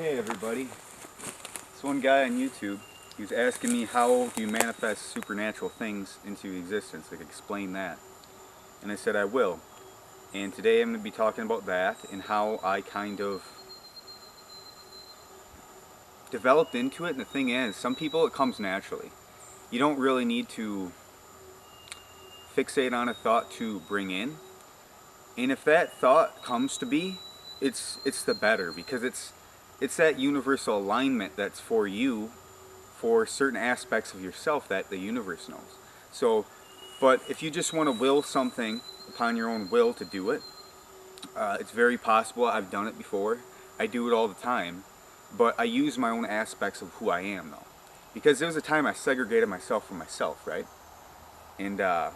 Okay, everybody. This one guy on YouTube, he was asking me how do you manifest supernatural things into existence, like explain that. And I said I will. And today I'm going to be talking about that and how I kind of developed into it. And the thing is, some people it comes naturally. You don't really need to fixate on a thought to bring in. And if that thought comes to be, it's the better, because it's that universal alignment that's for you, for certain aspects of yourself that the universe knows. So, but if you just want to will something upon your own will to do it, it's very possible. I've done it before. I do it all the time. But I use my own aspects of who I am, though. Because there was a time I segregated myself from myself, right? And I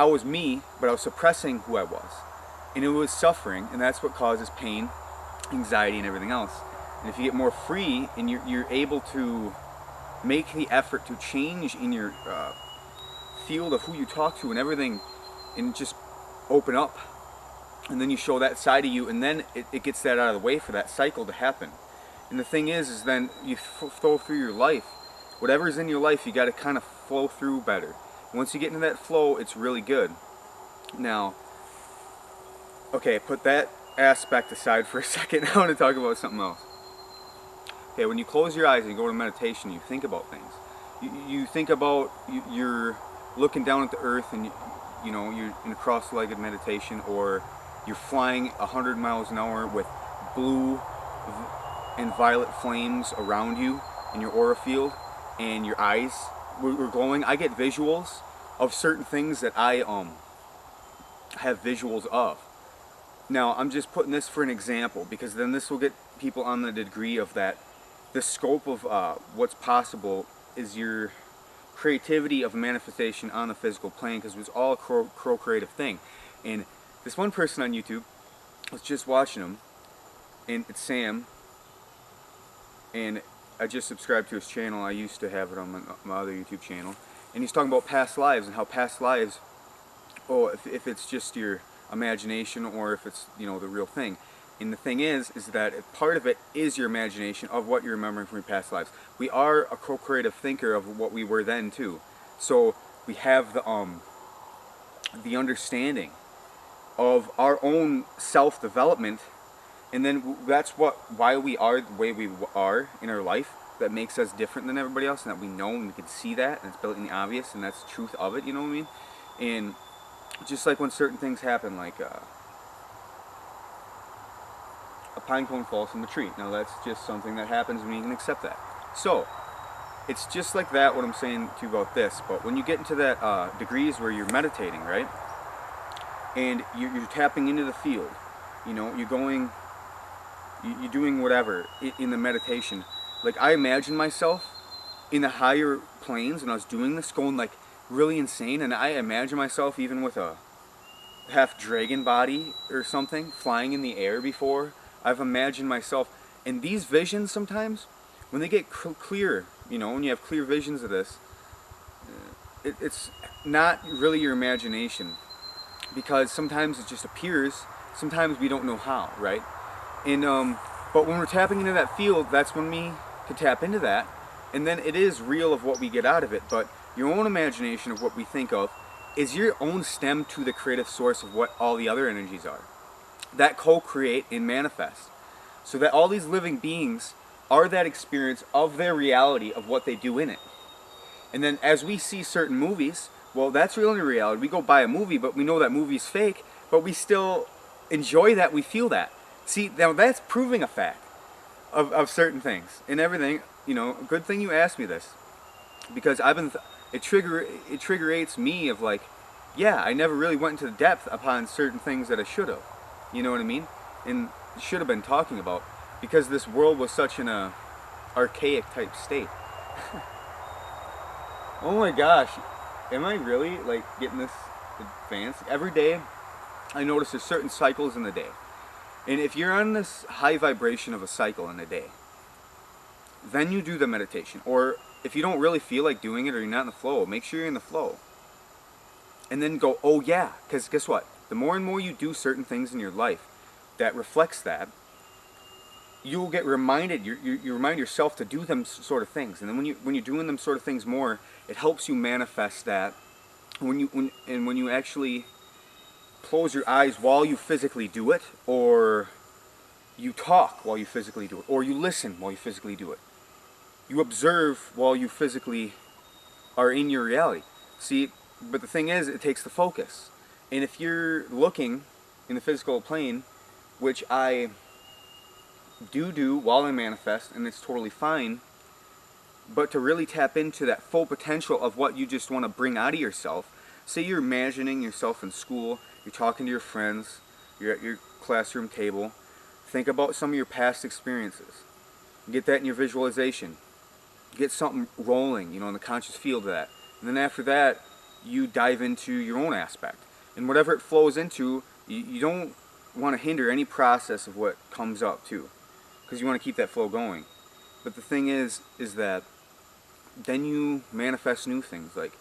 was me, but I was suppressing who I was. And it was suffering, and that's what causes pain, anxiety, and everything else. And if you get more free and you're able to make the effort to change in your field of who you talk to and everything, and just open up, and then you show that side of you, and then it gets that out of the way for that cycle to happen. And the thing is then you flow through your life. Whatever's in your life, you got to kind of flow through better. Once you get into that flow, it's really good. Now, okay, put that aspect aside for a second. I want to talk about something else. Okay, when you close your eyes and you go to meditation, you think about things. You think about, you're looking down at the earth, and you know, you're in a cross-legged meditation, or you're flying 100 miles an hour with blue and violet flames around you in your aura field, and your eyes were glowing. I get visuals of certain things that I have visuals of. Now, I'm just putting this for an example, because then this will get people on the degree of that. The scope of what's possible is your creativity of manifestation on the physical plane, because it was all a co-creative thing. And this one person on YouTube, I was just watching him, and it's Sam, and I just subscribed to his channel. I used to have it on my other YouTube channel. And he's talking about past lives, and how past lives, if it's just your imagination, or if it's, you know, the real thing. And the thing is that part of it is your imagination of what you're remembering from your past lives. We are a co-creative thinker of what we were then too. So we have the understanding of our own self-development, and then that's why we are the way we are in our life. That makes us different than everybody else, and that we know, and we can see that, and it's built in the obvious, and that's the truth of it. You know what I mean? And just like when certain things happen, like a pine cone falls from the tree. Now that's just something that happens, and you can accept that. So it's just like that, what I'm saying to you about this. But when you get into that degrees where you're meditating, right, and you're tapping into the field, you know, you're doing whatever in the meditation. Like, I imagine myself in the higher planes when I was doing this, going like really insane, and I imagine myself even with a half dragon body or something flying in the air before. I've imagined myself, and these visions sometimes, when they get clear, you know, when you have clear visions of this, it's not really your imagination, because sometimes it just appears, sometimes we don't know how, right? And but when we're tapping into that field, that's when we can tap into that, and then it is real of what we get out of it. But your own imagination of what we think of is your own stem to the creative source of what all the other energies are that co-create and manifest. So that all these living beings are that experience of their reality of what they do in it. And then as we see certain movies, well, that's really reality. We go buy a movie, but we know that movie's fake, but we still enjoy that, we feel that. See, now that's proving a fact of certain things and everything. You know, good thing you asked me this, because I've been, it triggerates me of like, yeah, I never really went into the depth upon certain things that I should have. You know what I mean? And should have been talking about, because this world was such an archaic type state. Oh my gosh, am I really like getting this advanced? Every day I notice there's certain cycles in the day, and if you're on this high vibration of a cycle in a day, then you do the meditation. Or if you don't really feel like doing it, or you're not in the flow, make sure you're in the flow, and then go, oh yeah, because guess what? The more and more you do certain things in your life that reflects that, you'll get reminded, you remind yourself to do them sort of things. And then when you're doing them sort of things more, it helps you manifest that. When you actually close your eyes while you physically do it, or you talk while you physically do it, or you listen while you physically do it, you observe while you physically are in your reality. See, but the thing is, it takes the focus. And if you're looking in the physical plane, which I do while I manifest, and it's totally fine, but to really tap into that full potential of what you just want to bring out of yourself. Say you're imagining yourself in school, you're talking to your friends, you're at your classroom table. Think about some of your past experiences. Get that in your visualization. Get something rolling, in the conscious field of that. And then after that, you dive into your own aspect. And whatever it flows into, you don't want to hinder any process of what comes up too, because you want to keep that flow going. But the thing is that then you manifest new things. Like,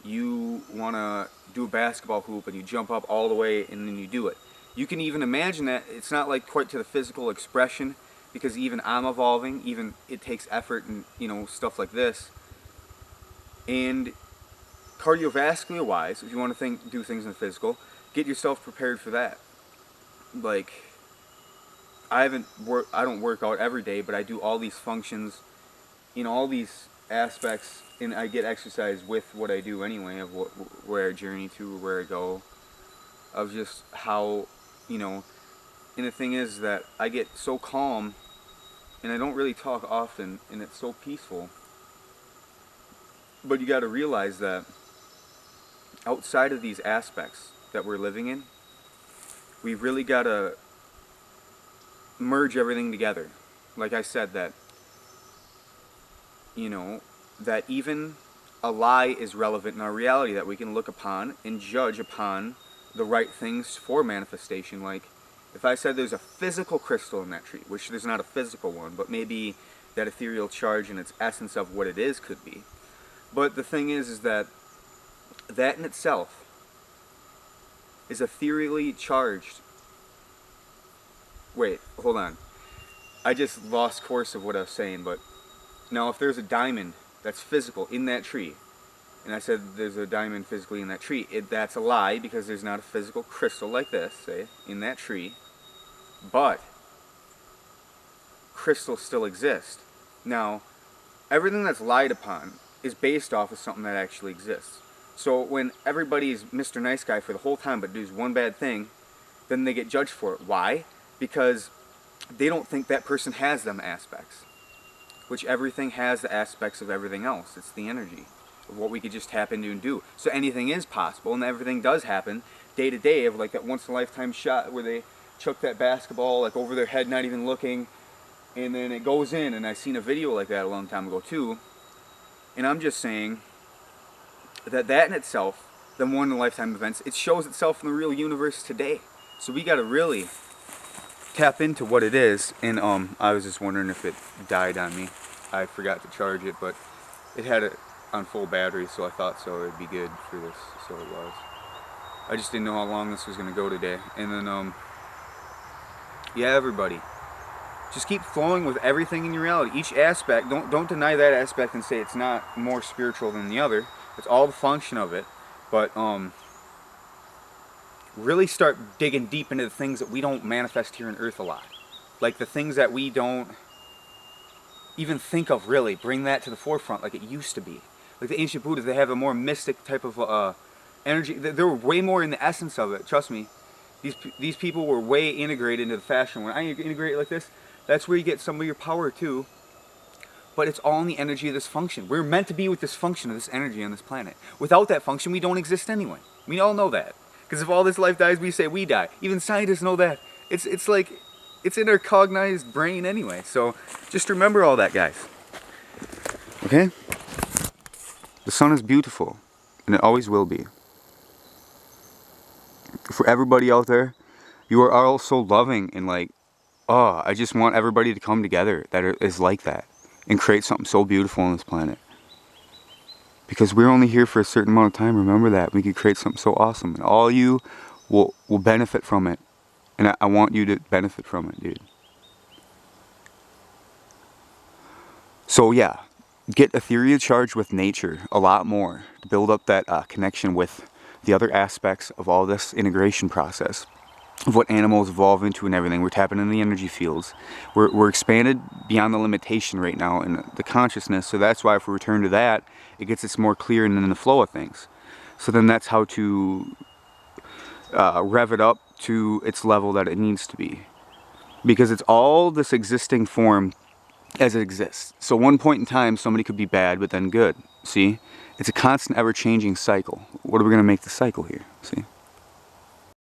you want to do a basketball hoop and you jump up all the way and then you do it. You can even imagine that it's not like quite to the physical expression, because even I'm evolving, even it takes effort and stuff like this. And cardiovascular wise, if you want to do things in the physical, get yourself prepared for that. Like, I don't work out every day, but I do all these functions in all these aspects, and I get exercise with what I do anyway, of where I journey to, where I go, of just how, and the thing is that I get so calm, and I don't really talk often, and it's so peaceful. But you got to realize that outside of these aspects that we're living in, we really got to merge everything together. Like I said, that that even a lie is relevant in our reality, that we can look upon and judge upon the right things for manifestation. Like, if I said there's a physical crystal in that tree, which there's not a physical one, but maybe that ethereal charge and its essence of what it is could be. But the thing is that in itself is ethereally charged. Wait, hold on. I just lost course of what I was saying, but now if there's a diamond that's physical in that tree, and I said there's a diamond physically in that tree, that's a lie, because there's not a physical crystal like this, say, in that tree, but crystals still exist. Now, everything that's lied upon is based off of something that actually exists. So when everybody's Mr. Nice Guy for the whole time but does one bad thing, then they get judged for it. Why? Because they don't think that person has them aspects, which everything has the aspects of everything else. It's the energy of what we could just tap into and do. So anything is possible, and everything does happen day to day, of like that once-in-a-lifetime shot where they chuck that basketball like over their head, not even looking, and then it goes in. And I seen a video like that a long time ago too. And I'm just saying that in itself, the one-in-a-lifetime events, it shows itself in the real universe today. So we got to really tap into what it is. And I was just wondering if it died on me. I forgot to charge it, but it had it on full battery, so I thought it'd be good for this. So it was. I just didn't know how long this was going to go today. And then yeah, everybody, just keep flowing with everything in your reality. Each aspect, don't deny that aspect and say it's not more spiritual than the other. It's all the function of it. But really start digging deep into the things that we don't manifest here on Earth a lot. Like the things that we don't even think of, really. Bring that to the forefront like it used to be. Like the ancient Buddhas, they have a more mystic type of energy. They're way more in the essence of it, trust me. These people were way integrated into the fashion. When I integrate it like this, that's where you get some of your power too. But it's all in the energy of this function. We're meant to be with this function of this energy on this planet. Without that function, we don't exist anyway. We all know that. Because if all this life dies, we say we die. Even scientists know that. It's like, it's in our cognized brain anyway. So just remember all that, guys. Okay? The sun is beautiful, and it always will be. For everybody out there, you are all so loving and like, oh, I just want everybody to come together that is like that and create something so beautiful on this planet. Because we're only here for a certain amount of time. Remember that. We could create something so awesome, and all you will benefit from it. And I want you to benefit from it, dude. So yeah, get ethereal charged with nature a lot more to build up that connection with the other aspects of all this integration process of what animals evolve into and everything. We're tapping into the energy fields. We're expanded beyond the limitation right now in the consciousness, so that's why if we return to that, it gets us more clear and in the flow of things. So then that's how to rev it up to its level that it needs to be. Because it's all this existing form as it exists. So one point in time somebody could be bad but then good. See? It's a constant ever changing cycle. What are we going to make the cycle here? See?